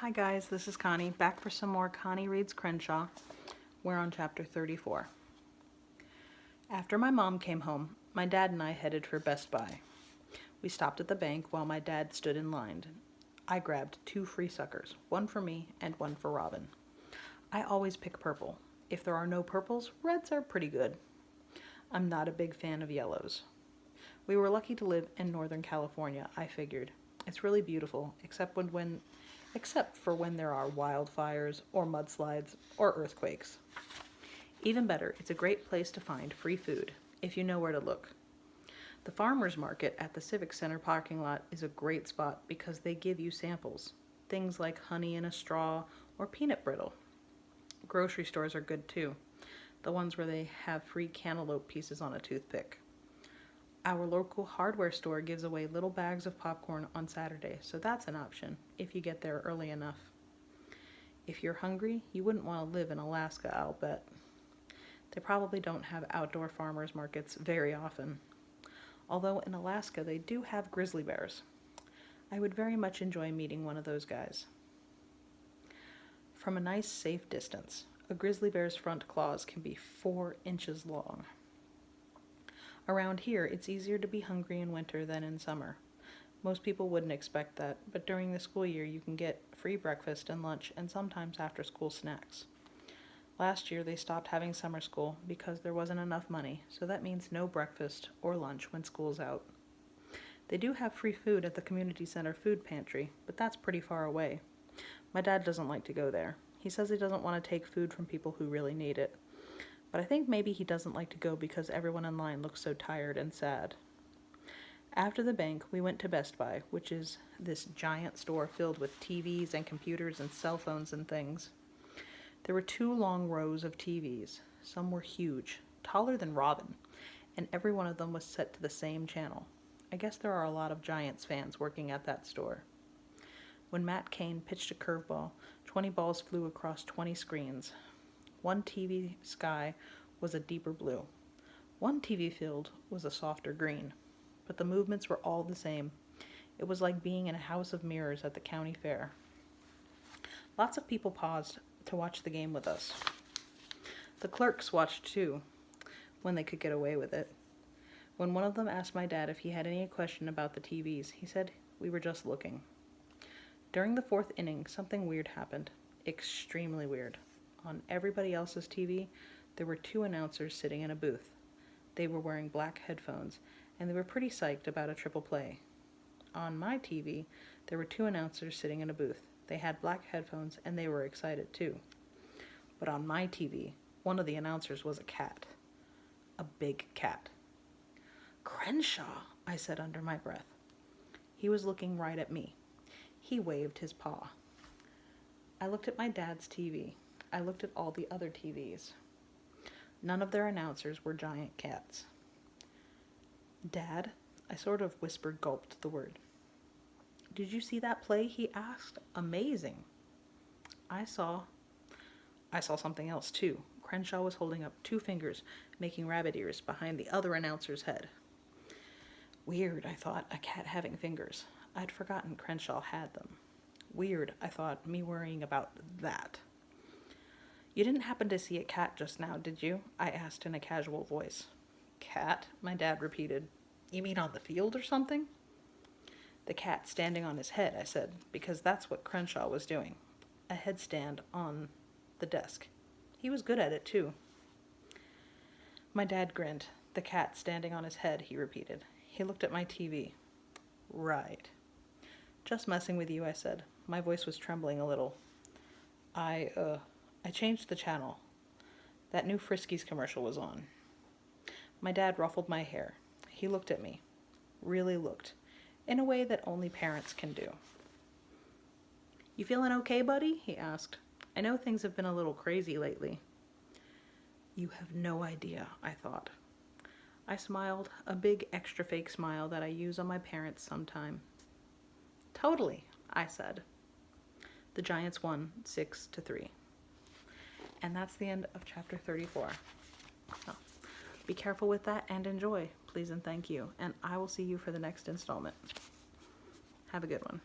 Hi guys, this is Connie, back for some more Connie Reads Crenshaw. We're on chapter 34. After my mom came home, my dad and I headed for Best Buy. We stopped at the bank while my dad stood in line. I grabbed 2 free suckers, one for me and one for Robin. I always pick purple. If there are no purples, reds are pretty good. I'm not a big fan of yellows. We were lucky to live in Northern California, I figured. It's really beautiful, except for when there are wildfires or mudslides or earthquakes. Even better, it's a great place to find free food, if you know where to look. The farmers market at the Civic Center parking lot is a great spot because they give you samples, things like honey in a straw or peanut brittle. Grocery stores are good too, the ones where they have free cantaloupe pieces on a toothpick. Our local hardware store gives away little bags of popcorn on Saturday, so that's an option if you get there early enough. If you're hungry, you wouldn't want to live in Alaska, I'll bet. They probably don't have outdoor farmers markets very often. Although in Alaska they do have grizzly bears. I would very much enjoy meeting one of those guys. From a nice, safe distance, a grizzly bear's front claws can be 4 inches long. Around here, it's easier to be hungry in winter than in summer. Most people wouldn't expect that, but during the school year you can get free breakfast and lunch and sometimes after-school snacks. Last year they stopped having summer school because there wasn't enough money, so that means no breakfast or lunch when school's out. They do have free food at the community center food pantry, but that's pretty far away. My dad doesn't like to go there. He says he doesn't want to take food from people who really need it. But I think maybe he doesn't like to go because everyone in line looks so tired and sad. After the bank, we went to Best Buy, which is this giant store filled with TVs and computers and cell phones and things. There were 2 long rows of TVs. Some were huge, taller than Robin, and every one of them was set to the same channel. I guess there are a lot of Giants fans working at that store. When Matt Cain pitched a curveball, 20 balls flew across 20 screens. One TV sky was a deeper blue. One TV field was a softer green. But the movements were all the same. It was like being in a house of mirrors at the county fair. Lots of people paused to watch the game with us. The clerks watched too, when they could get away with it. When one of them asked my dad if he had any question about the TVs, he said we were just looking. During the 4th inning, something weird happened. Extremely weird. On everybody else's TV, there were 2 announcers sitting in a booth. They were wearing black headphones, and they were pretty psyched about a triple play. On my TV, there were 2 announcers sitting in a booth. They had black headphones, and they were excited too. But on my TV, one of the announcers was a cat. A big cat. "Crenshaw," I said under my breath. He was looking right at me. He waved his paw. I looked at my dad's TV. I looked at all the other TVs. None of their announcers were giant cats. "Dad," I sort of whispered, gulped the word. "Did you see that play?" he asked. "Amazing." I saw something else too. Crenshaw was holding up 2 fingers, making rabbit ears behind the other announcer's head. Weird, I thought, a cat having fingers. I'd forgotten Crenshaw had them. Weird, I thought, me worrying about that. "You didn't happen to see a cat just now, did you?" I asked in a casual voice. "Cat?" my dad repeated. "You mean on the field or something?" "The cat standing on his head," I said, because that's what Crenshaw was doing. A headstand on the desk. He was good at it, too. My dad grinned. "The cat standing on his head," he repeated. He looked at my TV. "Right." "Just messing with you," I said. My voice was trembling a little. I changed the channel. That new Friskies commercial was on." My dad ruffled my hair. He looked at me. Really looked. In a way that only parents can do. "You feeling okay, buddy?" he asked. "I know things have been a little crazy lately." You have no idea, I thought. I smiled, a big extra fake smile that I use on my parents sometime. "Totally," I said. The Giants won 6-3. And that's the end of chapter 34. So, be careful with that and enjoy, please and thank you. And I will see you for the next installment. Have a good one.